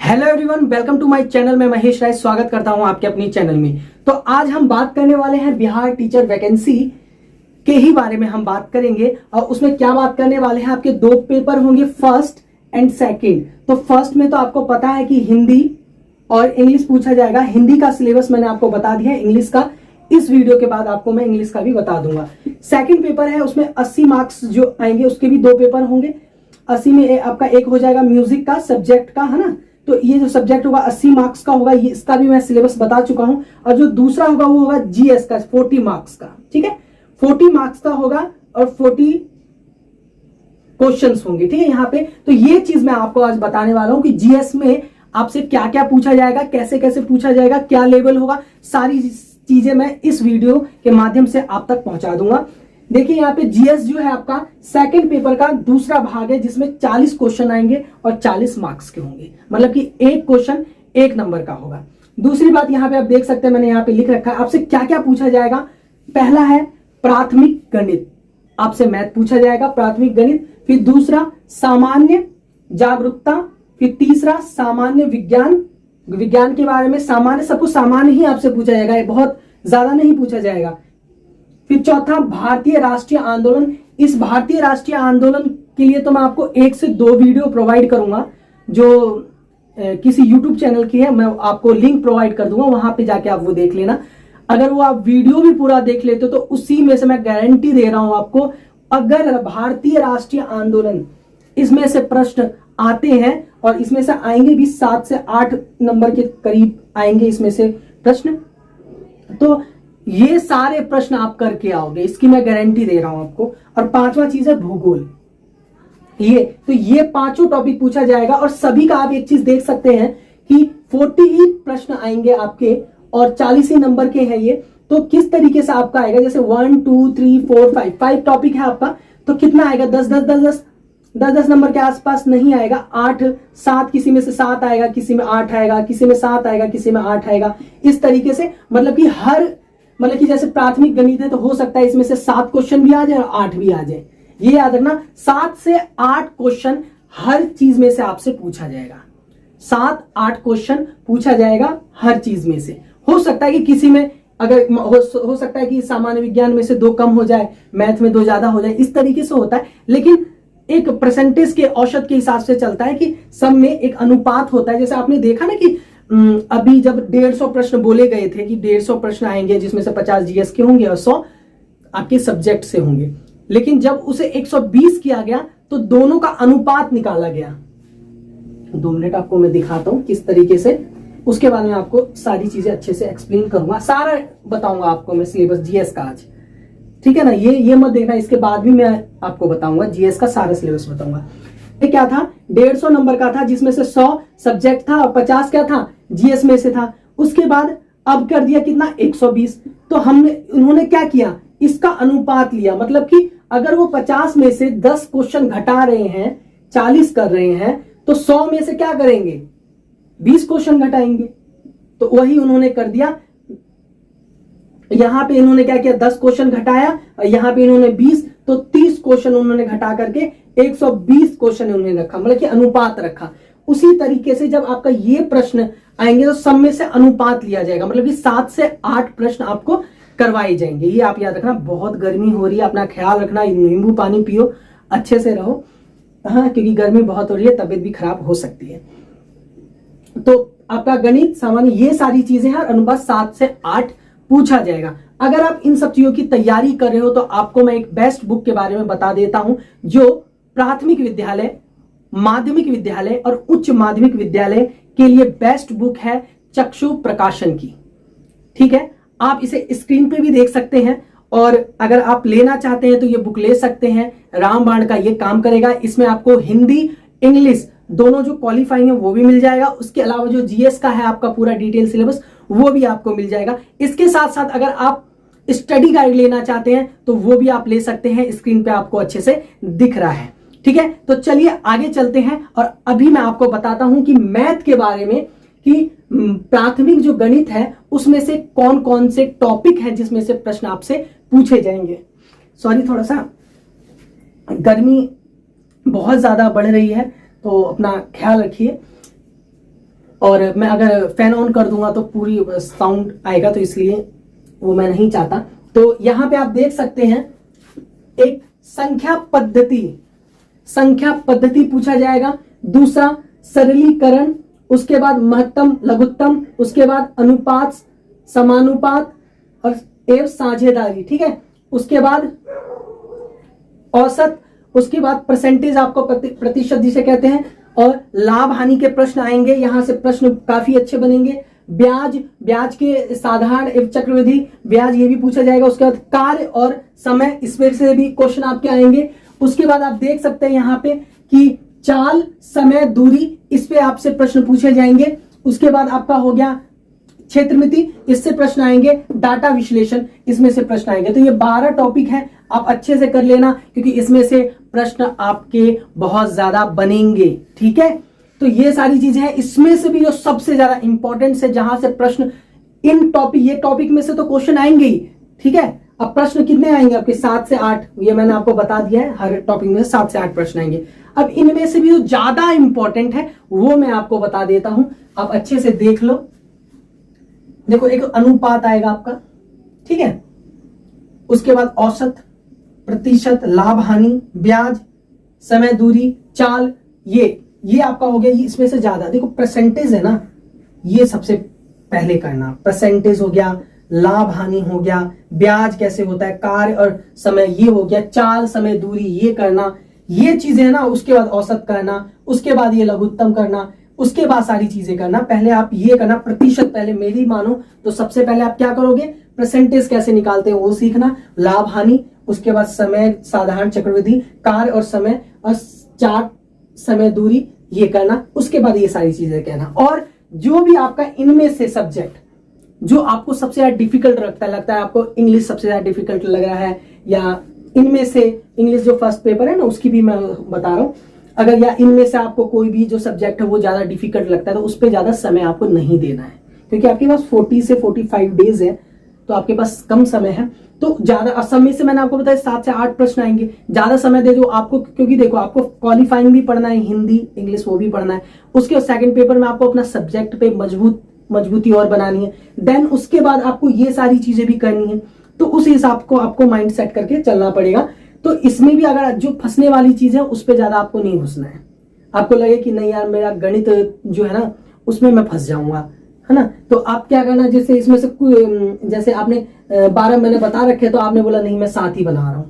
Hello everyone, welcome to my channel. मैं महेश राय स्वागत करता हूं आपके अपनी चैनल में। तो आज हम बात करने वाले हैं बिहार टीचर वैकेंसी के ही बारे में हम बात करेंगे। और उसमें क्या बात करने वाले हैं, आपके दो पेपर होंगे, फर्स्ट एंड सेकंड। तो फर्स्ट में तो आपको पता है कि हिंदी और इंग्लिश पूछा जाएगा। हिंदी का सिलेबस मैंने आपको बता दिया है, इंग्लिश का इस वीडियो के बाद आपको मैं इंग्लिश का भी बता दूंगा। सेकंड पेपर है, उसमें 80 मार्क्स जो आएंगे, उसके भी दो पेपर होंगे। 80 में आपका एक हो जाएगा म्यूजिक का सब्जेक्ट का, है ना। तो ये जो सब्जेक्ट होगा 80 मार्क्स का होगा, ये इसका भी मैं सिलेबस बता चुका हूं। और जो दूसरा होगा वो होगा जीएस का 40 मार्क्स का, ठीक है। 40 मार्क्स का होगा और 40 क्वेश्चंस होंगे, ठीक है यहाँ पे। तो ये चीज मैं आपको आज बताने वाला हूं कि जीएस में आपसे क्या क्या पूछा जाएगा, कैसे कैसे पूछा जाएगा, क्या लेवल होगा, सारी चीजें मैं इस वीडियो के माध्यम से आप तक पहुंचा दूंगा। देखिए यहाँ पे जीएस जो है आपका सेकंड पेपर का दूसरा भाग है, जिसमें 40 क्वेश्चन आएंगे और 40 मार्क्स के होंगे, मतलब कि एक क्वेश्चन एक नंबर का होगा। दूसरी बात यहाँ पे आप देख सकते हैं, मैंने यहाँ पे लिख रखा है आपसे क्या क्या पूछा जाएगा। पहला है प्राथमिक गणित, आपसे मैथ पूछा जाएगा, प्राथमिक गणित। फिर दूसरा सामान्य जागरूकता। फिर तीसरा सामान्य विज्ञान, विज्ञान के बारे में सामान्य, सबको सामान्य ही आपसे पूछा जाएगा, बहुत ज्यादा नहीं पूछा जाएगा। फिर चौथा भारतीय राष्ट्रीय आंदोलन। इस भारतीय राष्ट्रीय आंदोलन के लिए तो मैं आपको 1 से 2 वीडियो प्रोवाइड करूंगा, जो किसी YouTube चैनल की है, मैं आपको लिंक प्रोवाइड कर दूंगा, वहां पे जाके आप वो देख लेना। अगर वो आप वीडियो भी पूरा देख लेते हो तो उसी में से मैं गारंटी दे रहा हूं आपको, अगर भारतीय राष्ट्रीय आंदोलन इसमें से प्रश्न आते हैं, और इसमें से आएंगे भी 7 से 8 नंबर के करीब आएंगे इसमें से प्रश्न, तो ये सारे प्रश्न आप करके आओगे, इसकी मैं गारंटी दे रहा हूं आपको। और पांचवा चीज है भूगोल। ये पांचों टॉपिक पूछा जाएगा। और सभी का आप एक चीज देख सकते हैं कि 40 ही प्रश्न आएंगे आपके और 40 ही नंबर के हैं ये। तो किस तरीके से आपका आएगा, जैसे 1 2 3 4 5 टॉपिक है आपका, तो कितना आएगा, 10 नंबर के आसपास नहीं आएगा। 8 7, किसी में से 7 आएगा, किसी में 8 आएगा, किसी में 7 आएगा, किसी में 8 आएगा। इस तरीके से मतलब कि जैसे प्राथमिक गणित है तो हो सकता है इसमें से 7 क्वेश्चन भी आ जाए और 8 भी आ जाए। ये याद रखना, 7 से 8 क्वेश्चन हर चीज में से आपसे पूछा जाएगा। 7-8 क्वेश्चन पूछा जाएगा हर चीज में से। हो सकता है कि किसी में अगर हो सकता है कि सामान्य विज्ञान में से 2 कम हो जाए, मैथ में 2 ज्यादा हो जाए, इस तरीके से होता है। लेकिन एक परसेंटेज के औसत के हिसाब से चलता है कि सब में एक अनुपात होता है। जैसे आपने देखा ना कि अभी जब 150 प्रश्न बोले गए थे कि 150 प्रश्न आएंगे, जिसमें से 50 जीएस के होंगे और 100 आपके सब्जेक्ट से होंगे। लेकिन जब उसे 120 किया गया तो दोनों का अनुपात निकाला गया। 2 मिनट आपको मैं दिखाता हूं किस तरीके से, उसके बाद में आपको सारी चीजें अच्छे से एक्सप्लेन करूंगा, सारा बताऊंगा आपको मैं सिलेबस जीएस का आज, ठीक है ना। ये मत देखना, इसके बाद भी मैं आपको बताऊंगा जीएस का सारा सिलेबस बताऊंगा। ये क्या था, 150 नंबर का था, जिसमें से 100 सब्जेक्ट था और 50 क्या था, जीएस में से था। उसके बाद अब कर दिया कितना, 120। तो उन्होंने क्या किया, इसका अनुपात लिया। मतलब कि अगर वो 50 में से 10 क्वेश्चन घटा रहे हैं, 40 कर रहे हैं, तो 100 में से क्या करेंगे, 20 क्वेश्चन घटाएंगे। तो वही उन्होंने कर दिया। यहां पे इन्होंने क्या किया, 10 क्वेश्चन घटाया और यहां पे इन्होंने 20, तो 30 क्वेश्चन उन्होंने घटा करके 120 क्वेश्चन उन्होंने रखा, मतलब कि अनुपात रखा। उसी तरीके से जब आपका ये प्रश्न आएंगे तो सब में से अनुपात लिया जाएगा, मतलब कि 7 से 8 प्रश्न आपको करवाए जाएंगे। ये आप याद रखना। बहुत गर्मी हो रही है, अपना ख्याल रखना, नींबू पानी पियो, अच्छे से रहो, हाँ, क्योंकि गर्मी बहुत हो रही है, तबीयत भी खराब हो सकती है। तो आपका गणित, सामान्य, ये सारी चीजें हैं। अनुपात 7 से 8 पूछा जाएगा। अगर आप इन सब चीजों की तैयारी कर रहे हो तो आपको मैं एक बेस्ट बुक के बारे में बता देता हूं, जो प्राथमिक विद्यालय, माध्यमिक विद्यालय और उच्च माध्यमिक विद्यालय के लिए बेस्ट बुक है, चक्षु प्रकाशन की, ठीक है। आप इसे स्क्रीन पे भी देख सकते हैं, और अगर आप लेना चाहते हैं तो ये बुक ले सकते हैं। रामबाण का ये काम करेगा। इसमें आपको हिंदी इंग्लिश दोनों जो क्वालिफाइंग है वो भी मिल जाएगा। उसके अलावा जो जीएस का है आपका पूरा डिटेल सिलेबस, वो भी आपको मिल जाएगा। इसके साथ साथ अगर आप स्टडी गाइड लेना चाहते हैं तो वो भी आप ले सकते हैं, स्क्रीन पे आपको अच्छे से दिख रहा है, ठीक है। तो चलिए आगे चलते हैं। और अभी मैं आपको बताता हूं कि मैथ के बारे में, कि प्राथमिक जो गणित है उसमें से कौन कौन से टॉपिक है जिसमें से प्रश्न आपसे पूछे जाएंगे। सॉरी, थोड़ा सा गर्मी बहुत ज्यादा बढ़ रही है, तो अपना ख्याल रखिए। और मैं अगर फैन ऑन कर दूंगा तो पूरी साउंड आएगा, तो इसलिए वो मैं नहीं चाहता। तो यहां पे आप देख सकते हैं एक संख्या पद्धति पूछा जाएगा, दूसरा सरलीकरण, उसके बाद महत्तम लघुत्तम, उसके बाद अनुपात समानुपात और एवं साझेदारी, ठीक है। उसके बाद औसत, उसके बाद परसेंटेज आपको प्रतिशत जिसे कहते हैं, और लाभ हानि के प्रश्न आएंगे। यहां से प्रश्न काफी अच्छे बनेंगे। ब्याज के साधारण एवं चक्रवृद्धि ब्याज ये भी पूछा जाएगा। उसके बाद कार्य और समय, इसमें से भी क्वेश्चन आपके आएंगे। उसके बाद आप देख सकते हैं यहाँ पे कि चाल, समय, दूरी, इस पे आपसे प्रश्न पूछे जाएंगे। उसके बाद आपका हो गया क्षेत्रमिति, इससे प्रश्न आएंगे। डाटा विश्लेषण, इसमें से प्रश्न आएंगे। तो ये 12 टॉपिक हैं, आप अच्छे से कर लेना, क्योंकि इसमें से प्रश्न आपके बहुत ज्यादा बनेंगे, ठीक है। तो ये सारी चीजें हैं। इसमें से भी जो सबसे ज्यादा इंपॉर्टेंट है, जहां से प्रश्न ये टॉपिक में से तो क्वेश्चन आएंगे ही, ठीक है। अब प्रश्न कितने आएंगे आपके? 7 से 8, ये मैंने आपको बता दिया है। हर टॉपिक में 7 से 8 प्रश्न आएंगे। अब इनमें से भी जो ज्यादा इंपॉर्टेंट है वो मैं आपको बता देता हूं, आप अच्छे से देख लो। देखो, एक अनुपात आएगा आपका, ठीक है। उसके बाद औसत, प्रतिशत, लाभ हानि, ब्याज, समय, दूरी, चाल, ये आपका हो गया। इसमें से ज्यादा देखो परसेंटेज है ना, ये सबसे पहले करना। परसेंटेज हो गया, लाभ हानि हो गया, ब्याज कैसे होता है, कार्य और समय ये हो गया, चाल, समय, दूरी ये करना, ये चीजें है ना। उसके बाद औसत करना, उसके बाद ये लघुत्तम करना, उसके बाद सारी चीजें करना। पहले आप ये करना, प्रतिशत पहले मेरी मानो तो सबसे पहले आप क्या करोगे, परसेंटेज कैसे निकालते हैं वो सीखना, लाभ हानि, उसके बाद समय, साधारण चक्रवृद्धि, कार्य और समय, और चार्ट, समय, दूरी ये करना। उसके बाद ये सारी चीजें कहना। और जो भी आपका इनमें से सब्जेक्ट जो आपको सबसे ज्यादा डिफिकल्ट लगता है आपको इंग्लिश सबसे ज्यादा डिफिकल्ट लग रहा है, या इनमें से इंग्लिश जो फर्स्ट पेपर है ना उसकी भी मैं बता रहा हूं, अगर या इनमें से आपको कोई भी जो सब्जेक्ट है वो ज्यादा डिफिकल्ट लगता है तो उस पर ज्यादा समय आपको नहीं देना है, क्योंकि आपके पास 40 से 45 डेज है, तो आपके पास कम समय है। तो ज्यादा समय से मैंने आपको बताया 7 से 8 प्रश्न आएंगे, ज्यादा समय दे दो आपको, क्योंकि देखो आपको क्वालिफाइंग भी पढ़ना है, हिंदी इंग्लिश वो भी पढ़ना है। उसके सेकंड पेपर में आपको अपना सब्जेक्ट पे मजबूती और बनानी है। देन उसके बाद आपको ये सारी चीजें भी करनी है, तो उस हिसाब को आपको माइंड सेट करके चलना पड़ेगा। तो इसमें भी अगर जो फंसने वाली चीज है उस पर ज्यादा आपको नहीं घुसना है। आपको लगे कि नहीं यार मेरा गणित जो है ना उसमें मैं फंस जाऊंगा, है ना, तो आप क्या करना, जैसे इसमें से जैसे आपने 12 मैंने बता रखे तो आपने बोला नहीं मैं 7 ही बना रहा हूं,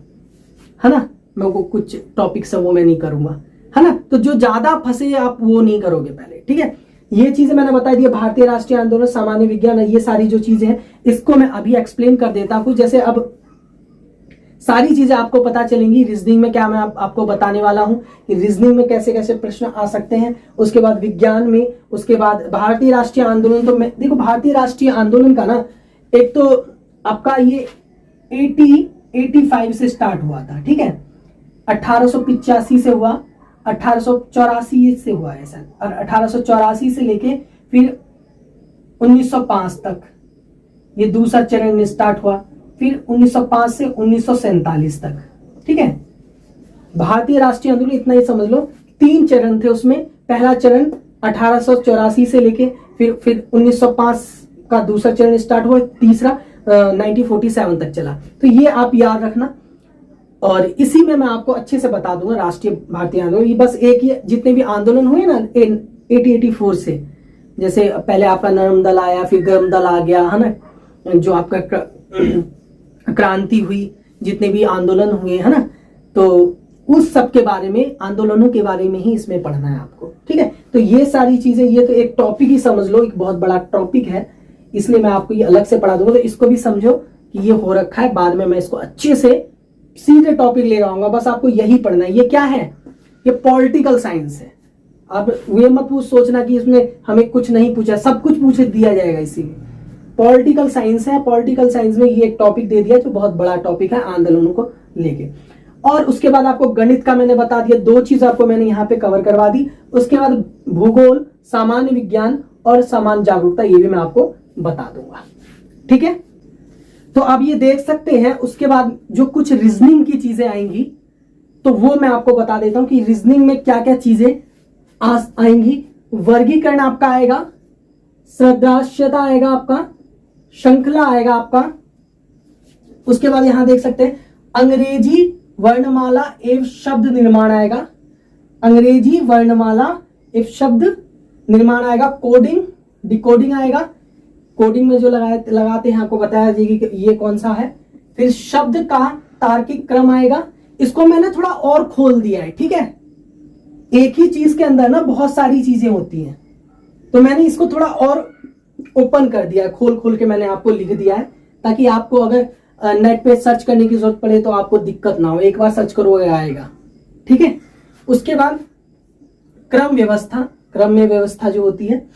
है ना, मैं वो कुछ टॉपिक्स है वो मैं नहीं करूंगा, है ना। तो जो ज्यादा फंसे आप वो नहीं करोगे पहले, ठीक है। ये चीजें मैंने बता दी, भारतीय राष्ट्रीय आंदोलन, सामान्य विज्ञान, ये सारी जो चीजें हैं इसको मैं अभी एक्सप्लेन कर देता हूं। जैसे अब सारी चीजें आपको पता चलेंगी। रीजनिंग में क्या मैं आपको बताने वाला हूं कि रीजनिंग में कैसे कैसे प्रश्न आ सकते हैं, उसके बाद विज्ञान में, उसके बाद भारतीय राष्ट्रीय आंदोलन। तो मैं देखो भारतीय राष्ट्रीय आंदोलन का ना एक तो आपका ये 85 से स्टार्ट हुआ था, ठीक है, 1885 से हुआ, 1884 से हुआ है सर, और 1884 से लेके फिर 1905 तक ये दूसरा चरण स्टार्ट हुआ, फिर 1905 से 1947 तक, ठीक है। भारतीय राष्ट्रीय आंदोलन इतना ही समझ लो, 3 चरण थे उसमें। पहला चरण 1884 से लेके फिर 1905 का दूसरा चरण स्टार्ट हुआ, तीसरा 1947 तक चला। तो ये आप याद रखना, और इसी में मैं आपको अच्छे से बता दूंगा राष्ट्रीय भारतीय आंदोलन। ये बस एक ही, जितने भी आंदोलन हुए ना 1884 से, जैसे पहले आपका नरम दल आया, फिर गर्म दल आ गया, है ना, जो आपका क्रांति हुई, जितने भी आंदोलन हुए, है ना, तो उस सब के बारे में, आंदोलनों के बारे में ही इसमें पढ़ना है आपको, ठीक है। तो ये सारी चीजें, ये तो एक टॉपिक ही समझ लो, एक बहुत बड़ा टॉपिक है, इसलिए मैं आपको ये अलग से पढ़ा दूंगा। तो इसको भी समझो कि ये हो रखा है, बाद में मैं इसको अच्छे से सीधे टॉपिक ले आऊंगा। बस आपको यही पढ़ना है। ये क्या है, ये पॉलिटिकल साइंस है। अब ये मत सोचना कि इसमें हमें कुछ नहीं पूछा, सब कुछ पूछ दिया जाएगा। इसी में पॉलिटिकल साइंस है। पॉलिटिकल साइंस में ये एक टॉपिक दे दिया जो बहुत बड़ा टॉपिक है आंदोलनों को लेके। और उसके बाद आपको गणित का मैंने बता दिया, 2 चीज आपको मैंने यहाँ पे कवर करवा दी। उसके बाद भूगोल, सामान्य विज्ञान और सामान्य जागरूकता, ये भी मैं आपको बता दूंगा, ठीक है। तो आप ये देख सकते हैं। उसके बाद जो कुछ रीजनिंग की चीजें आएंगी तो वो मैं आपको बता देता हूं कि रीजनिंग में क्या क्या चीजें आएंगी। वर्गीकरण आपका आएगा, सदृश्यता आएगा आपका, श्रृंखला आएगा आपका। उसके बाद यहां देख सकते हैं अंग्रेजी वर्णमाला एवं शब्द निर्माण आएगा, अंग्रेजी वर्णमाला एवं शब्द निर्माण आएगा। कोडिंग, डिकोडिंग आएगा, कोडिंग में जो लगाते हैं आपको बताया जाएगी कि ये कौन सा है। फिर शब्द का तार्किक क्रम आएगा। इसको मैंने थोड़ा और खोल दिया है, ठीक है। एक ही चीज के अंदर ना बहुत सारी चीजें होती हैं, तो मैंने इसको थोड़ा और ओपन कर दिया है, खोल खोल के मैंने आपको लिख दिया है, ताकि आपको अगर नेट पे सर्च करने की जरूरत पड़े तो आपको दिक्कत ना हो, एक बार सर्च करोगे आएगा, ठीक है। उसके बाद क्रम व्यवस्था, क्रम में व्यवस्था जो होती है।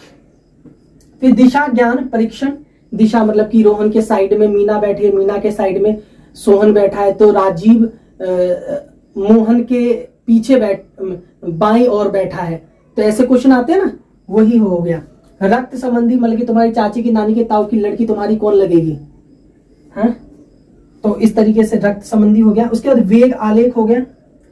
फिर दिशा ज्ञान परीक्षण, दिशा मतलब कि रोहन के साइड में मीना बैठी है, मीना के साइड में सोहन बैठा है, तो राजीव मोहन के पीछे बाईं ओर बैठा है, तो ऐसे क्वेश्चन आते हैं ना, वही हो गया। रक्त संबंधी मतलब कि तुम्हारी चाची की, नानी के ताऊ की लड़की तुम्हारी कौन लगेगी, हाँ, तो इस तरीके से रक्त संबंधी हो गया। उसके बाद वेग आलेख हो गया,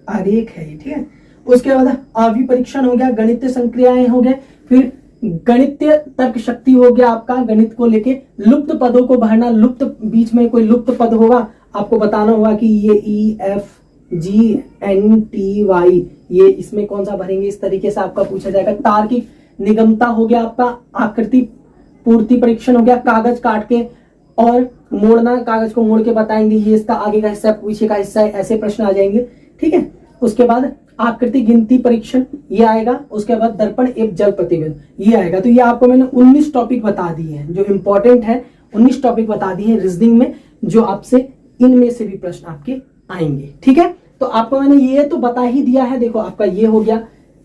आरेख है ये, ठीक है। उसके बाद आवि परीक्षण हो गया, गणितीय संक्रियाएं हो गए। फिर गणितीय तर्क शक्ति हो गया आपका, गणित को लेके। लुप्त पदों को भरना, लुप्त बीच में कोई लुप्त पद होगा आपको बताना होगा कि ये EFGNTY ये इसमें कौन सा भरेंगे, इस तरीके से आपका पूछा जाएगा। तार्किक निगमता हो गया आपका। आकृति पूर्ति परीक्षण हो गया, कागज काट के और मोड़ना, कागज को मोड़ के बताएंगे ये इसका आगे का हिस्सा है, पीछे का हिस्सा है, ऐसे प्रश्न आ जाएंगे, ठीक है। उसके बाद आकृति गिनती परीक्षण ये आएगा। उसके बाद दर्पण एवं जल प्रतिबिंब ये आएगा। तो ये आपको मैंने 19 टॉपिक बता दिए हैं जो इंपॉर्टेंट है, 19 टॉपिक बता दिए हैं रीजनिंग में, जो आपसे इनमें से भी प्रश्न आपके आएंगे, ठीक है। तो आपको मैंने ये तो बता ही दिया है, देखो आपका ये हो गया,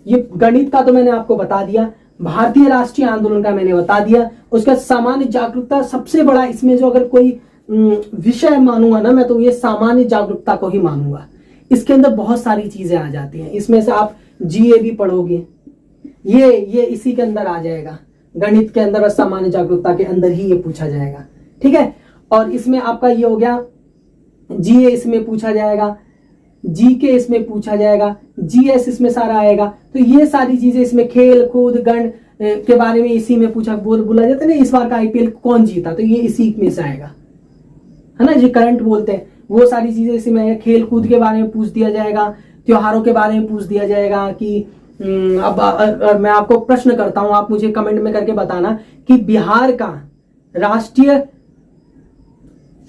ये गणित का तो मैंने आपको बता दिया, भारतीय राष्ट्रीय आंदोलन का मैंने बता दिया। उसका सामान्य जागरूकता सबसे बड़ा, इसमें जो अगर कोई विषय मानूंगा ना मैं, तो ये सामान्य जागरूकता को ही मानूंगा। इसके अंदर बहुत सारी चीजें आ जाती हैं, इसमें से आप जीए भी पढ़ोगे, ये इसी के अंदर आ जाएगा, गणित के अंदर और सामान्य जागरूकता के अंदर ही ये पूछा जाएगा, ठीक है। और इसमें आपका ये हो गया जीए, इसमें पूछा जाएगा, जीके इसमें पूछा जाएगा, जीएस इसमें सारा आएगा। तो ये सारी चीजें इसमें, खेल कूद गण के बारे में इसी में पूछा, बोला जाता है ना इस बार का आईपीएल कौन जीता, तो ये इसी में से आएगा, है ना, जो करंट बोलते हैं वो सारी चीजें इसी में आएगा। खेल कूद के बारे में पूछ दिया जाएगा, त्योहारों के बारे में पूछ दिया जाएगा कि अब मैं आपको प्रश्न करता हूं, आप मुझे कमेंट में करके बताना कि बिहार का राष्ट्रीय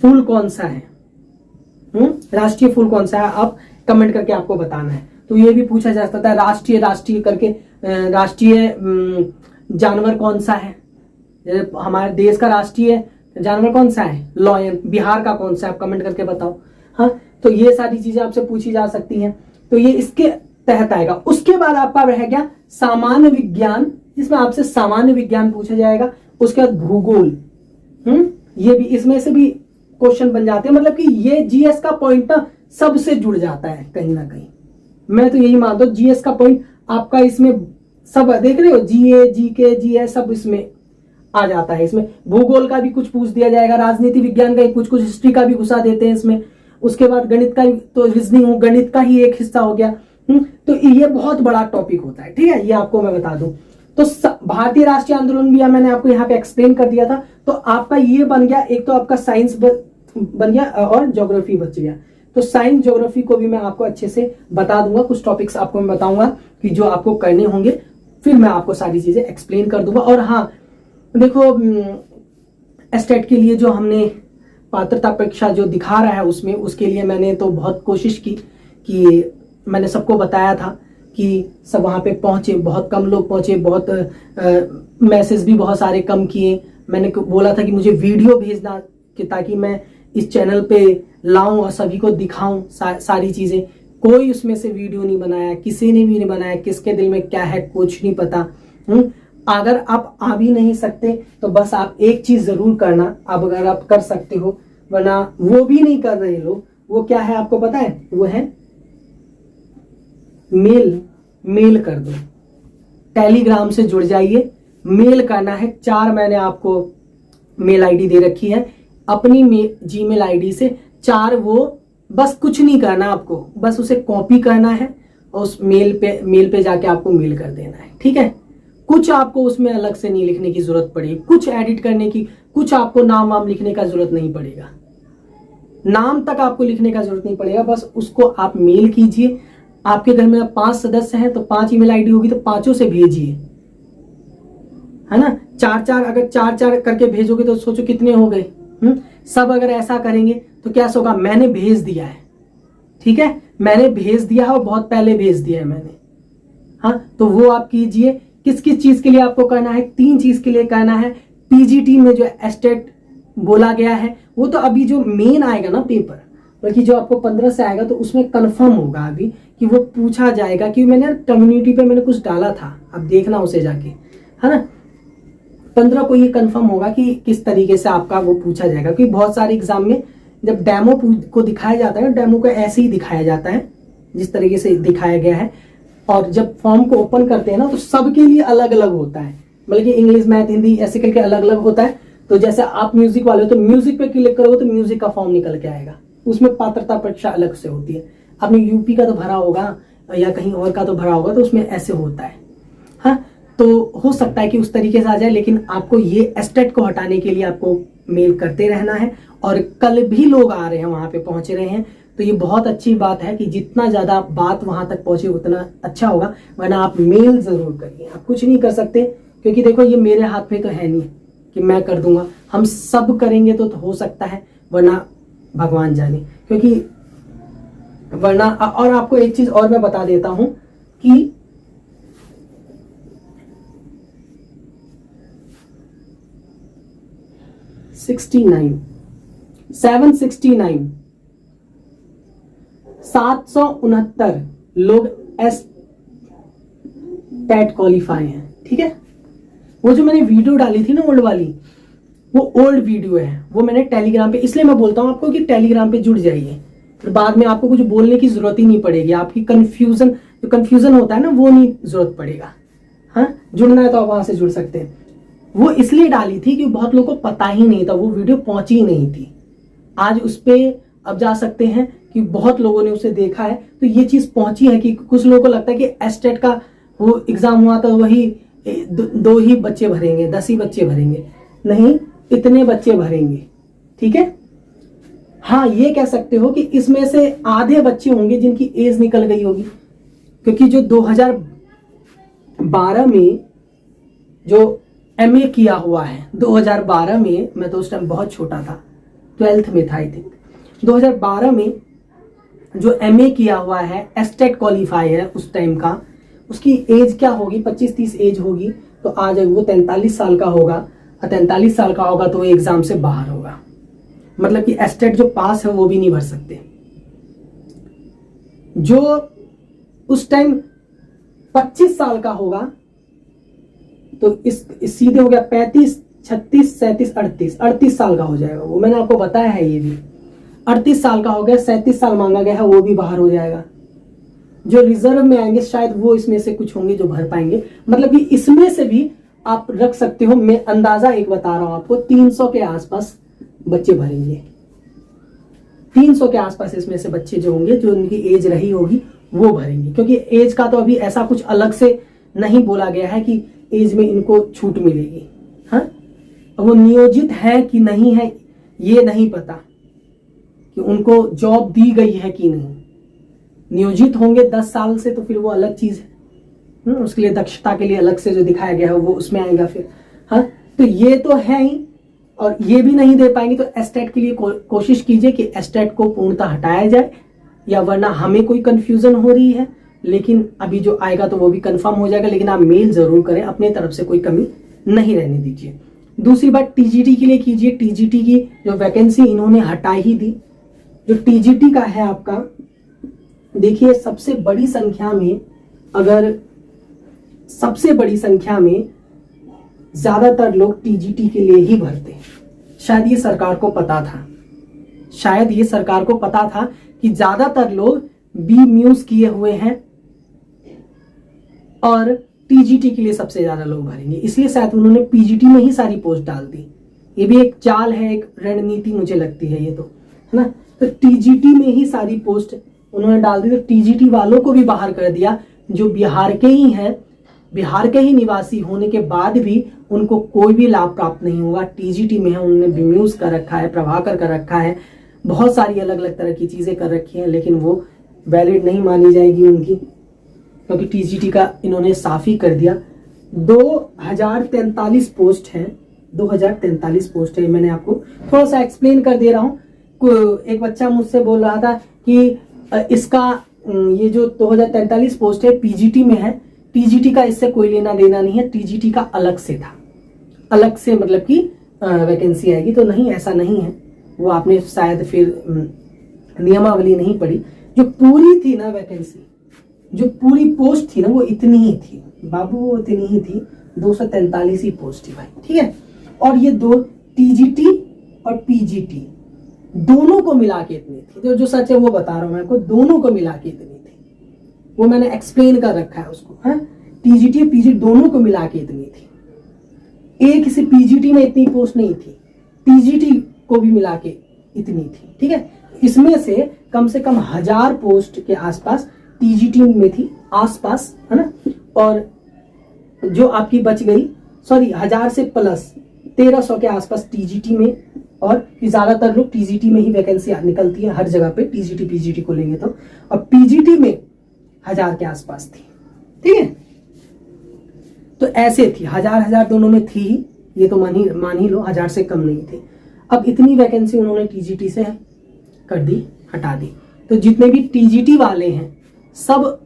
फूल कौन सा है, राष्ट्रीय फूल कौन सा है, आप कमेंट करके आपको बताना है। तो ये भी पूछा जा सकता है, राष्ट्रीय करके राष्ट्रीय जानवर कौन सा है, हमारे देश का राष्ट्रीय जानवर कौन सा है, लॉयन, बिहार का कौन सा है, आप कमेंट करके बताओ, हाँ। तो ये सारी चीजें आपसे पूछी जा सकती हैं, तो ये इसके तहत आएगा। उसके बाद आपका रह गया सामान्य विज्ञान, जिसमें आपसे सामान्य विज्ञान पूछा जाएगा। उसके बाद भूगोल, ये भी इसमें से भी क्वेश्चन बन जाते हैं, मतलब कि ये जीएस का पॉइंट ना सबसे जुड़ जाता है कहीं ना कहीं, मैं तो यही मानता हूं। जीएस का पॉइंट आपका इसमें सब देख रहे हो, जीए जीके जीएस सब इसमें आ जाता है। इसमें भूगोल का भी कुछ पूछ दिया जाएगा, राजनीति विज्ञान का कुछ हिस्ट्री का भी घुसा देते हैं इसमें। उसके बाद गणित का तो रीजनिंग हो, गणित का ही एक हिस्सा हो गया। तो ये बहुत बड़ा टॉपिक होता है, ठीक है, ये आपको मैं बता दूं। तो भारतीय राष्ट्रीय आंदोलन भी मैंने आपको यहाँ पे एक्सप्लेन कर दिया था। तो आपका ये बन गया, एक तो आपका साइंस बन गया और ज्योग्राफी बच गया। तो साइंस ज्योग्राफी को भी मैं आपको अच्छे से बता दूंगा, कुछ टॉपिक्स आपको मैं बताऊंगा कि जो आपको करने होंगे, फिर मैं आपको सारी चीजें एक्सप्लेन कर दूंगा। और हाँ देखो, एस्टेट के लिए जो हमने पात्रता परीक्षा जो दिखा रहा है उसमें, उसके लिए मैंने तो बहुत कोशिश की कि मैंने सबको बताया था कि सब वहाँ पे पहुंचे, बहुत कम लोग पहुंचे, बहुत मैसेज भी बहुत सारे कम किए। मैंने बोला था कि मुझे वीडियो भेजना कि ताकि मैं इस चैनल पे लाऊं और सभी को दिखाऊं सारी चीजें। कोई उसमें से वीडियो नहीं बनाया, किसी ने भी नहीं बनाया, किसके दिल में क्या है कुछ नहीं पता। अगर आप आ भी नहीं सकते तो बस आप एक चीज जरूर करना, अब अगर आप कर सकते हो, वरना वो भी नहीं कर रहे लोग, वो क्या है आपको पता है, वो है मेल कर दो, टेलीग्राम से जुड़ जाइए, मेल करना है। 4 मैंने आपको मेल आईडी दे रखी है, अपनी जीमेल आईडी से 4, वो बस कुछ नहीं करना आपको, बस उसे कॉपी करना है और उस मेल पे जाके आपको मेल कर देना है, ठीक है। कुछ आपको उसमें अलग से नहीं लिखने की जरूरत पड़ेगी, कुछ एडिट करने की, कुछ आपको नाम वाम लिखने का जरूरत नहीं पड़ेगा, नाम तक आपको लिखने का जरूरत नहीं पड़ेगा। बस उसको आप मेल कीजिए। आपके घर में 5 सदस्य हैं तो 5 ईमेल आईडी होगी तो 5 से भेजिए, है ना। 4-4 अगर 4-4 करके भेजोगे तो सोचो कितने हो गए। सब अगर ऐसा करेंगे तो क्या होगा, मैंने भेज दिया है, ठीक है, मैंने भेज दिया है और बहुत पहले भेज दिया है मैंने। हाँ, तो वो आप कीजिए। किस किस चीज के लिए आपको करना है, 3 चीज के लिए करना है। पीजीटी में जो एस्टेट बोला गया है वो तो अभी जो मेन आएगा ना पेपर, बल्कि जो आपको 15 से आएगा तो उसमें कंफर्म होगा अभी कि वो पूछा जाएगा। कि मैंने कम्युनिटी पे मैंने कुछ डाला था, अब देखना उसे जाके, है ना। 15 को ये कंफर्म होगा कि किस तरीके से आपका वो पूछा जाएगा। क्योंकि बहुत सारे एग्जाम में जब डेमो को दिखाया जाता है, डेमो को ऐसे ही दिखाया जाता है जिस तरीके से दिखाया गया है, और जब फॉर्म को ओपन करते हैं ना तो सबके लिए अलग अलग होता है, बल्कि इंग्लिश, मैथ, हिंदी ऐसे करके अलग अलग होता है। तो जैसे आप म्यूजिक वाले हो तो म्यूजिक पे क्लिक करोगे तो म्यूजिक का फॉर्म निकल के आएगा, उसमें पात्रता परीक्षा अलग से होती है। आपने यूपी का तो भरा होगा या कहीं और का तो भरा होगा, तो उसमें ऐसे होता है। हाँ, तो हो सकता है कि उस तरीके से आ जाए, लेकिन आपको ये एस्टेट को हटाने के लिए आपको मेल करते रहना है। और कल भी लोग आ रहे हैं, वहां पे पहुंच रहे हैं, तो ये बहुत अच्छी बात है कि जितना ज्यादा बात वहां तक पहुंचे उतना अच्छा होगा। वरना आप मेल जरूर करिए, आप कुछ नहीं कर सकते, क्योंकि देखो ये मेरे हाथ में तो है नहीं कि मैं कर दूंगा। हम सब करेंगे तो हो सकता है, वरना भगवान जाने। क्योंकि वरना, और आपको एक चीज और मैं बता देता हूं कि 769 लोग टेट क्वालिफाई हैं, ठीक है। वो जो मैंने वीडियो डाली थी ना ओल्ड वाली, वो ओल्ड वीडियो है, वो मैंने टेलीग्राम पे, इसलिए मैं बोलता हूं आपको कि टेलीग्राम पे जुड़ जाइए, फिर बाद में आपको कुछ बोलने की जरूरत ही नहीं पड़ेगी। आपकी जो कंफ्यूजन होता है ना, वो नहीं जरूरत पड़ेगा। हाँ, जुड़ना है तो आप वहां से जुड़ सकते हैं। वो इसलिए डाली थी कि बहुत लोगों को पता ही नहीं था, वो वीडियो पहुंची ही नहीं थी। आज उस पर अब जा सकते हैं कि बहुत लोगों ने उसे देखा है, तो ये चीज पहुंची है कि कुछ लोगों को लगता है कि एस्टेट का वो एग्जाम हुआ तो वही 2 ही बच्चे भरेंगे, 10 ही बच्चे भरेंगे, नहीं, इतने बच्चे भरेंगे, ठीक है। हाँ, ये कह सकते हो कि इसमें से आधे बच्चे होंगे जिनकी एज निकल गई होगी, क्योंकि जो 2012 में जो एमए किया हुआ है, 2012 में, मैं तो उस टाइम बहुत छोटा था, 12th में था आई थिंक, 2012 में जो एमए किया हुआ है, एस्टेट क्वालिफाई है उस टाइम का, उसकी एज क्या होगी, 25-30 एज होगी, तो आज वो 43 साल का होगा, और 43 साल का होगा तो वो एग्जाम से बाहर होगा। मतलब कि एस्टेट जो पास है वो भी नहीं भर सकते। जो उस टाइम 25 साल का होगा तो इस सीधे हो गया 35, 36, 37, 38 साल का हो जाएगा वो, मैंने आपको बताया है ये भी। 38 साल का हो गया, 37 साल मांगा गया है, वो भी बाहर हो जाएगा। जो रिजर्व में आएंगे शायद वो इसमें से कुछ होंगे जो भर पाएंगे, मतलब कि इसमें से भी आप रख सकते हो। मैं अंदाजा एक बता रहा हूं आपको, 300 के आसपास बच्चे भरेंगे। 300 के आसपास इसमें से बच्चे जो होंगे, जो उनकी एज रही होगी, वो भरेंगे। क्योंकि एज का तो अभी ऐसा कुछ अलग से नहीं बोला गया है कि एज में इनको छूट मिलेगी। हाँ, वो नियोजित है कि नहीं है ये नहीं पता, कि उनको जॉब दी गई है कि नहीं। नियोजित होंगे 10 साल से तो फिर वो अलग चीज है, उसके लिए दक्षता के लिए अलग से जो दिखाया गया है वो उसमें आएगा फिर। हाँ, तो ये तो है ही, और ये भी नहीं दे पाएंगे तो एस्टेट के लिए कोशिश कीजिए कि एस्टेट को पूर्णतः हटाया जाए, या वरना हमें कोई कंफ्यूजन हो रही है, लेकिन अभी जो आएगा तो वो भी कंफर्म हो जाएगा। लेकिन आप मेल जरूर करें, अपने तरफ से कोई कमी नहीं रहने दीजिए। दूसरी बात टीजीटी के लिए कीजिए। टीजीटी की जो वैकेंसी इन्होंने हटा ही दी। जो टीजीटी का है आपका, देखिए सबसे बड़ी संख्या में, अगर सबसे बड़ी संख्या में ज्यादातर लोग टीजीटी के लिए ही भरते हैं। शायद ये सरकार को पता था, शायद ये सरकार को पता था कि ज्यादातर लोग बी म्यूज किए हुए हैं और टीजीटी के लिए सबसे ज्यादा लोग भरेंगे, इसलिए शायद उन्होंने पीजीटी में ही सारी पोस्ट डाल दी। ये भी एक चाल है, एक रणनीति मुझे लगती है ये, तो है ना। तो टीजीटी में ही सारी पोस्ट उन्होंने डाल दी, तो टीजीटी वालों को भी बाहर कर दिया। जो बिहार के ही हैं बिहार के ही निवासी होने के बाद भी उनको कोई भी लाभ प्राप्त नहीं होगा। टीजीटी में है, उन्होंने बीम्यूज कर रखा है, प्रभाकर कर रखा है, बहुत सारी अलग अलग तरह की चीजें कर रखी हैं, लेकिन वो वैलिड नहीं मानी जाएगी उनकी, क्योंकि टीजीटी का इन्होंने साफ ही कर दिया। 2043 पोस्ट है, 2043 पोस्ट है। मैंने आपको थोड़ा सा एक्सप्लेन कर दे रहा हूँ। एक बच्चा मुझसे बोल रहा था कि इसका ये जो 2043 पोस्ट है पीजीटी में है, टीजीटी का इससे कोई लेना देना नहीं है, टीजीटी का अलग से था, अलग से मतलब कि वैकेंसी आएगी। तो नहीं, ऐसा नहीं है, वो आपने शायद फिर नियमावली नहीं पढ़ी। जो पूरी थी ना वैकेंसी, जो पूरी पोस्ट थी ना, वो इतनी ही थी बाबू, वो इतनी ही थी, 243 ही पोस्ट थी भाई, ठीक है। और ये दो टीजीटी और पीजीटी दोनों को मिला के इतनी थी, जो सच है वो बता रहा हूं मैं आपको, दोनों को मिला के इतनी थी, वो मैंने एक्सप्लेन कर रखा है उसको, है। टीजीटी और पीजीटी दोनों को मिला के इतनी थी। एक से पीजीटी में इतनी पोस्ट नहीं थी, टीजीटी को भी मिला के इतनी थी, ठीक है। इसमें से कम 1000 पोस्ट के आसपास टीजीटी में थी, आसपास, है ना। और जो आपकी बच गई, सॉरी 1000 से प्लस 1300 के आसपास टीजीटी में, और ज्यादातर लोग टीजीटी में ही वैकेंसी निकलती है हर जगह पे, टीजीटी पीजीटी को लेंगे तो। और पीजीटी में 1000 के आसपास थी, ठीक है। तो ऐसे थी, 1000 दोनों में थी, ये तो मान ही लो, 1000 से कम नहीं थी। अब इतनी वैकेंसी उन्होंने टीजीटी से कर दी, हटा दी। तो जितने भी टीजीटी वाले हैं सब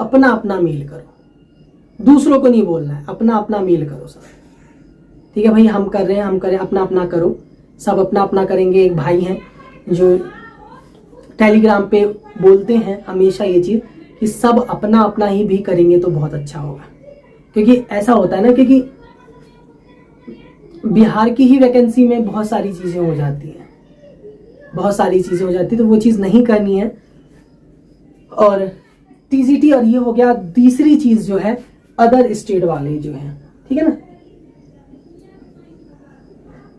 अपना अपना मेल करो, दूसरों को नहीं बोलना है, अपना अपना मेल करो सब, ठीक है भाई। हम कर रहे हैं, अपना अपना करो, सब अपना अपना करेंगे। एक भाई हैं जो टेलीग्राम पे बोलते हैं हमेशा ये चीज कि सब अपना अपना ही भी करेंगे तो बहुत अच्छा होगा, क्योंकि ऐसा होता है ना, क्योंकि बिहार की ही वैकेंसी में बहुत सारी चीजें हो जाती हैं, बहुत सारी चीजें हो जाती है, तो वो चीज नहीं करनी है। और टीजीटी, और ये हो गया। तीसरी चीज जो है अदर स्टेट वाले जो हैं, ठीक है ना,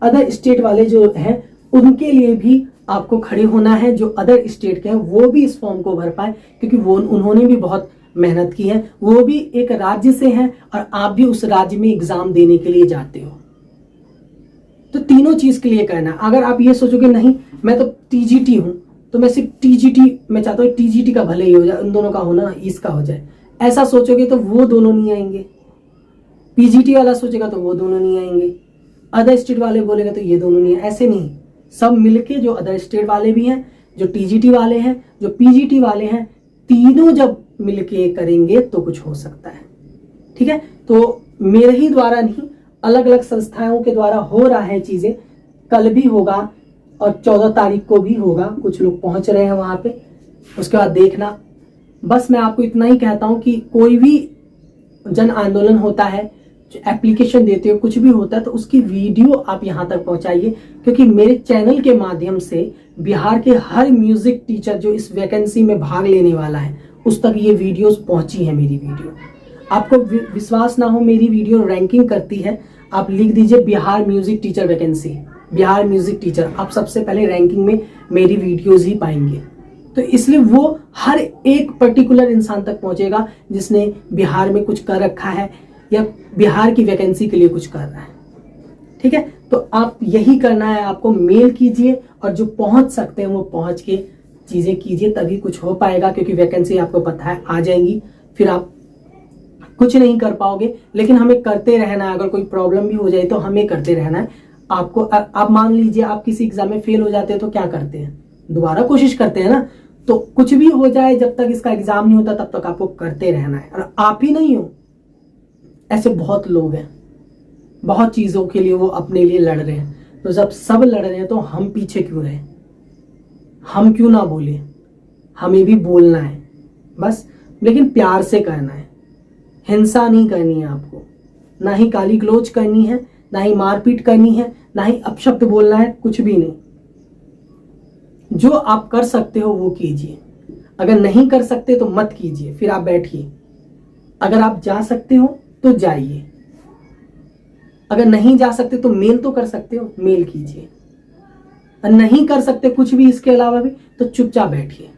अदर स्टेट वाले जो हैं उनके लिए भी आपको खड़े होना है। जो अदर स्टेट के हैं वो भी इस फॉर्म को भर पाए, क्योंकि वो उन्होंने भी बहुत मेहनत की है, वो भी एक राज्य से हैं और आप भी उस राज्य में एग्जाम देने के लिए जाते हो। तो तीनों चीज के लिए करना। अगर आप ये सोचोगे नहीं मैं तो टीजीटी हूं, तो मैं सिर्फ टीजीटी, मैं चाहता हूँ टीजीटी का भले ही हो जाए, उन दोनों का होना, इसका हो जाए, ऐसा सोचोगे तो वो दोनों नहीं आएंगे। पीजीटी वाला सोचेगा तो वो दोनों नहीं आएंगे, अदर स्टेट वाले बोलेगा तो ये दोनों नहीं है, ऐसे नहीं। सब मिलके, जो अदर स्टेट वाले भी हैं, जो टीजीटी वाले हैं, जो पीजीटी वाले हैं, तीनों जब मिलके करेंगे तो कुछ हो सकता है, ठीक है। तो मेरे ही द्वारा नहीं, अलग अलग संस्थाओं के द्वारा हो रहा है चीजें। कल भी होगा और 14 तारीख को भी होगा, कुछ लोग पहुंच रहे हैं वहां पे, उसके बाद देखना। बस मैं आपको इतना ही कहता हूं कि कोई भी जन आंदोलन होता है, जो एप्लीकेशन देते हो, कुछ भी होता है, तो उसकी वीडियो आप यहाँ तक पहुंचाइए, क्योंकि मेरे चैनल के माध्यम से बिहार के हर म्यूजिक टीचर जो इस वैकेंसी में भाग लेने वाला है उस तक ये वीडियोस पहुंची है। मेरी वीडियो, आपको विश्वास ना हो, मेरी वीडियो रैंकिंग करती है। आप लिख दीजिए Bihar music teacher vacancy, Bihar music teacher, आप सबसे पहले रैंकिंग में मेरी वीडियोज ही पाएंगे। तो इसलिए वो हर एक पर्टिकुलर इंसान तक पहुंचेगा जिसने बिहार में कुछ कर रखा है या बिहार की वैकेंसी के लिए कुछ कर रहा है, ठीक है। तो आप यही करना है, आपको मेल कीजिए और जो पहुंच सकते हैं वो पहुंच के चीजें कीजिए, तभी कुछ हो पाएगा। क्योंकि वैकेंसी आपको पता है आ जाएंगी, फिर आप कुछ नहीं कर पाओगे। लेकिन हमें करते रहना है, अगर कोई प्रॉब्लम भी हो जाए तो हमें करते रहना है। आपको, आप मान लीजिए आप किसी एग्जाम में फेल हो जाते हैं तो क्या करते हैं, दोबारा कोशिश करते हैं ना। तो कुछ भी हो जाए, जब तक इसका एग्जाम नहीं होता तब तक आपको करते रहना है। और आप ही नहीं हो, ऐसे बहुत लोग हैं, बहुत चीजों के लिए वो अपने लिए लड़ रहे हैं। तो जब सब लड़ रहे हैं तो हम पीछे क्यों रहे, हम क्यों ना बोले, हमें भी बोलना है बस, लेकिन प्यार से करना है। हिंसा नहीं करनी है आपको, ना ही गाली गलौज करनी है, ना ही मारपीट करनी है, ना ही अपशब्द बोलना है, कुछ भी नहीं। जो आप कर सकते हो वो कीजिए, अगर नहीं कर सकते तो मत कीजिए, फिर आप बैठिए। अगर आप जा सकते हो तो जाइए, अगर नहीं जा सकते तो मेल तो कर सकते हो, मेल कीजिए। और नहीं कर सकते कुछ भी इसके अलावा भी तो चुपचाप बैठिए,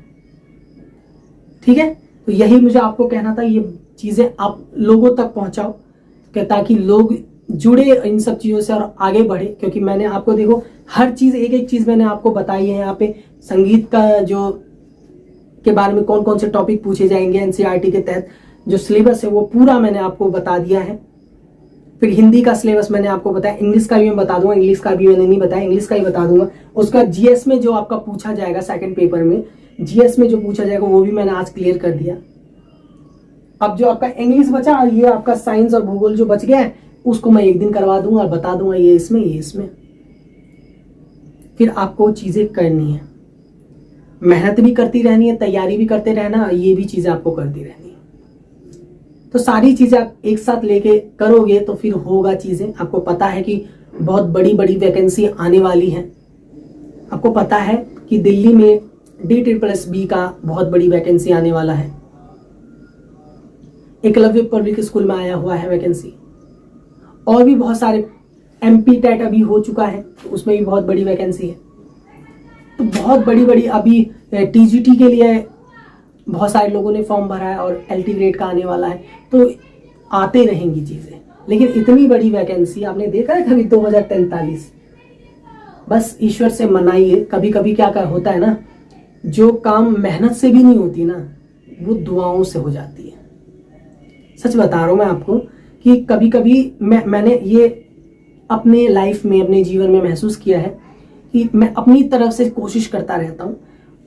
ठीक है। तो यही मुझे आपको कहना था। ये चीज़ें आप लोगों तक पहुंचाओ, ताकि लोग जुड़े इन सब चीज़ों से और आगे बढ़े। क्योंकि मैंने आपको देखो हर चीज़ एक एक चीज़ मैंने आपको बताई है। यहाँ पे संगीत का जो के बारे में कौन कौन से टॉपिक पूछे जाएंगे एनसीईआरटी के तहत, जो सिलेबस है वो पूरा मैंने आपको बता दिया है। फिर हिंदी का सिलेबस मैंने आपको बताया, इंग्लिश का भी मैं बता दूंगा, इंग्लिश का भी मैंने नहीं बताया, इंग्लिश का ही बता दूंगा। उसका जीएस में जो आपका पूछा जाएगा सेकंड पेपर में, जीएस में जो पूछा जाएगा वो भी मैंने आज क्लियर कर दिया। अब जो आपका इंग्लिश बचा, ये आपका साइंस और भूगोल जो बच गया है, उसको मैं एक दिन करवा दूंगा और बता दूंगा ये इसमें, ये इसमें। फिर आपको चीजें करनी है, मेहनत भी करती रहनी है, तैयारी भी करते रहना, ये भी चीजें आपको करती रहनी है। तो सारी चीजें आप एक साथ लेके करोगे तो फिर होगा चीजें। आपको पता है कि बहुत बड़ी बड़ी वैकेंसी आने वाली है। आपको पता है कि दिल्ली में DSSB का बहुत बड़ी वैकेंसी आने वाला है। एकलव्य पब्लिक स्कूल में आया हुआ है वैकेंसी, और भी बहुत सारे MP टेट अभी हो चुका है, तो उसमें भी बहुत बड़ी वैकेंसी है। तो बहुत बड़ी बड़ी अभी TGT के लिए बहुत सारे लोगों ने फॉर्म भरा है, और LT ग्रेड का आने वाला है। तो आते रहेंगी चीजें, लेकिन इतनी बड़ी वैकेंसी आपने देखा है कभी? 2043। बस ईश्वर से मनाइए। कभी कभी क्या होता है ना, जो काम मेहनत से भी नहीं होती ना, वो दुआओं से हो जाती है। सच बता रहा हूं मैं आपको कि कभी कभी मैंने ये अपने लाइफ में, अपने जीवन में महसूस किया है कि मैं अपनी तरफ से कोशिश करता रहता हूँ,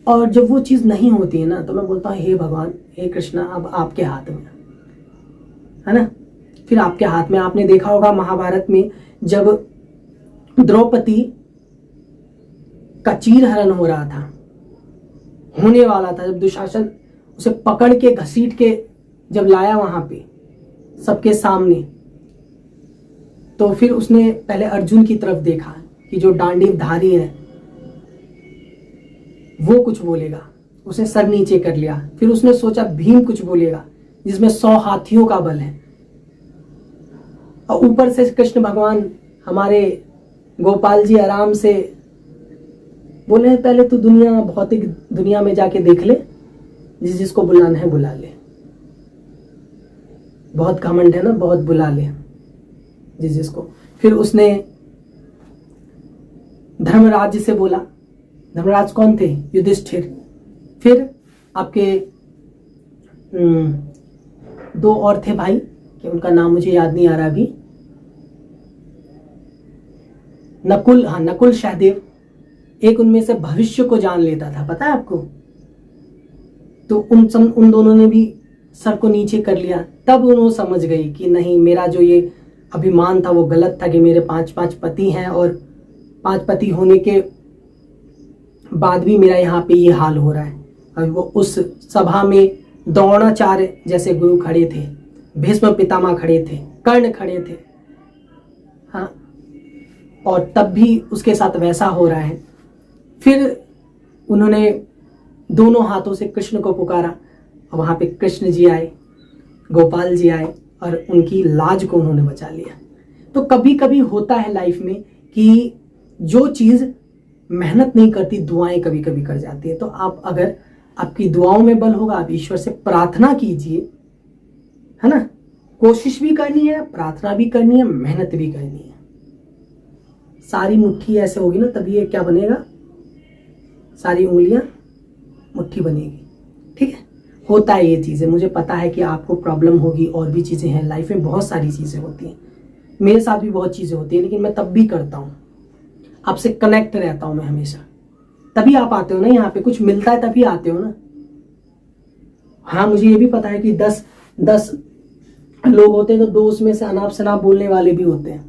और जब वो चीज़ नहीं होती है ना, तो मैं बोलता हूँ हे भगवान, हे कृष्णा, अब आपके हाथ में है ना। फिर आपके हाथ में, आपने देखा होगा महाभारत में जब द्रौपदी का चीरहरण हो रहा था, होने वाला था, जब दुशासन उसे पकड़ के घसीट के जब लाया वहां पे सबके सामने, तो फिर उसने पहले अर्जुन की तरफ देखा कि जो डांडीवधारी है वो कुछ बोलेगा, उसने सर नीचे कर लिया। फिर उसने सोचा भीम कुछ बोलेगा जिसमें 100 हाथियों का बल है, और ऊपर से कृष्ण भगवान हमारे गोपाल जी आराम से बोले पहले तो भौतिक दुनिया में जाके देख ले, जिसको बुलाना है बुला ले। बहुत घमंड है ना, बहुत बुला ले जिसको। फिर उसने धर्मराज से बोला, धर्मराज कौन थे? युधिष्ठिर। फिर आपके 2 और थे भाई, कि उनका नाम मुझे याद नहीं आ रहा अभी, नकुल, हाँ नकुल सहदेव। एक उनमें से भविष्य को जान लेता था, पता है आपको? तो उन दोनों ने भी सर को नीचे कर लिया। तब उन्होंने समझ गई कि नहीं, मेरा जो ये अभिमान था वो गलत था, कि मेरे 5 पति हैं, और 5 पति होने के बाद भी मेरा यहाँ पे ये हाल हो रहा है। और वो उस सभा में द्रोणाचार्य जैसे गुरु खड़े थे, भीष्म पितामह खड़े थे, कर्ण खड़े थे, हाँ, और तब भी उसके साथ वैसा हो रहा है। फिर उन्होंने दोनों हाथों से कृष्ण को पुकारा, और वहां पे कृष्ण जी आए, गोपाल जी आए, और उनकी लाज को उन्होंने बचा लिया। तो कभी कभी होता है लाइफ में कि जो चीज मेहनत नहीं करती, दुआएं कभी कभी कर जाती है। तो आप, अगर आपकी दुआओं में बल होगा, आप ईश्वर से प्रार्थना कीजिए, है ना। कोशिश भी करनी है, प्रार्थना भी करनी है, मेहनत भी करनी है। सारी मुट्ठी ऐसे होगी ना, तभी ये क्या बनेगा, सारी उंगलियां मुट्ठी बनेगी। ठीक है, होता है ये चीजें। मुझे पता है कि आपको प्रॉब्लम होगी, और भी चीजें हैं लाइफ में, बहुत सारी चीजें होती हैं, मेरे साथ भी बहुत चीजें होती हैं, लेकिन मैं तब भी करता हूँ, आपसे कनेक्ट रहता हूं मैं हमेशा। तभी आप आते हो ना यहाँ पे, कुछ मिलता है तभी आते हो ना। हाँ, मुझे ये भी पता है कि 10 लोग होते हैं, तो 2 उसमें से अनाप शनाप बोलने वाले भी होते हैं,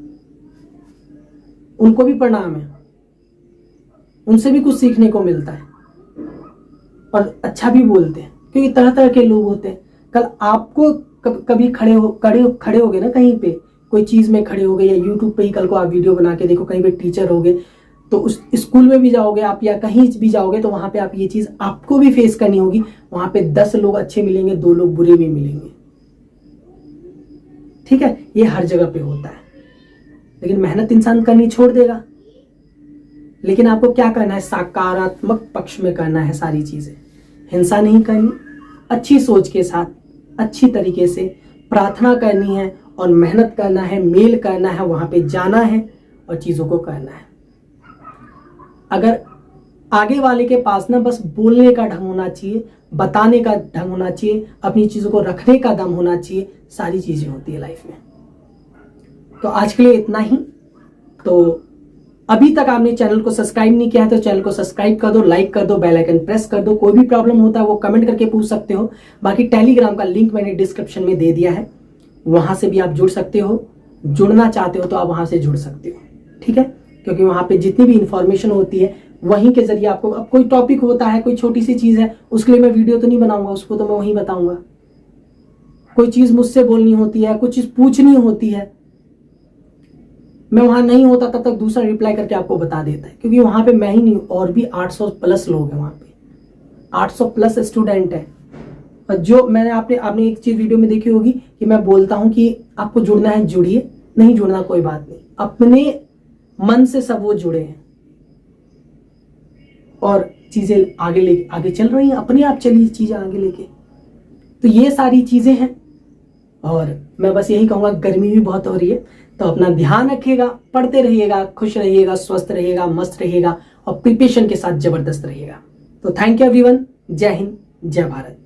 उनको भी प्रणाम है, उनसे भी कुछ सीखने को मिलता है, और अच्छा भी बोलते हैं, क्योंकि तरह तरह के लोग होते हैं। कल आपको कभी खड़े हो गए ना कहीं पे, कोई चीज में खड़े हो गए, या यूट्यूब पे ही कल को आप वीडियो बना के देखो, कहीं पे टीचर हो गए, तो उस स्कूल में भी जाओगे आप, या कहीं भी जाओगे, तो वहां पे आप ये चीज आपको भी फेस करनी होगी। वहां पे 10 लोग अच्छे मिलेंगे, 2 लोग बुरे भी मिलेंगे। ठीक है, ये हर जगह पे होता है, लेकिन मेहनत इंसान करनी छोड़ देगा। लेकिन आपको क्या करना है, सकारात्मक पक्ष में करना है सारी चीजें, हिंसा नहीं करनी, अच्छी सोच के साथ, अच्छी तरीके से प्रार्थना करनी है और मेहनत करना है, मेल करना है, वहां पे जाना है और चीज़ों को करना है। अगर आगे वाले के पास ना बस बोलने का ढंग होना चाहिए, बताने का ढंग होना चाहिए, अपनी चीज़ों को रखने का दम होना चाहिए, सारी चीज़ें होती है लाइफ में। तो आज के लिए इतना ही। तो अभी तक आपने चैनल को सब्सक्राइब नहीं किया है तो चैनल को सब्सक्राइब कर दो, लाइक कर दो, बेल आइकन प्रेस कर दो। कोई भी प्रॉब्लम होता है वो कमेंट करके पूछ सकते हो। बाकी टेलीग्राम का लिंक मैंने डिस्क्रिप्शन में दे दिया है, वहां से भी आप जुड़ सकते हो। जुड़ना चाहते हो तो आप वहां से जुड़ सकते हो, ठीक है, क्योंकि वहां पे जितनी भी इंफॉर्मेशन होती है वहीं के जरिए आपको, अब कोई टॉपिक होता है, कोई छोटी सी चीज है, उसके लिए मैं वीडियो तो नहीं बनाऊंगा, उसको तो मैं वहीं बताऊंगा। कोई चीज मुझसे बोलनी होती है, कुछ चीज पूछनी होती है, मैं वहां नहीं होता तब तक दूसरा रिप्लाई करके आपको बता देता है, क्योंकि वहां पे मैं ही नहीं हूं, और भी 800 प्लस लोग हैं वहां पे, 800 प्लस स्टूडेंट है। और जो मैंने आपने एक चीज वीडियो में देखी होगी कि मैं बोलता हूं कि आपको जुड़ना है जुड़िए, नहीं जुड़ना कोई बात नहीं, अपने मन से सब वो जुड़े हैं और चीजें आगे चल रही हैं, अपने आप चली चीजें आगे लेके। तो ये सारी चीजें हैं और मैं बस यही कहूंगा, गर्मी भी बहुत हो रही है तो अपना ध्यान रखिएगा, पढ़ते रहिएगा, खुश रहिएगा, स्वस्थ रहिएगा, मस्त रहिएगा और प्रिपरेशन के साथ जबरदस्त रहिएगा। तो थैंक यू एवरीवन, जय हिंद, जय भारत।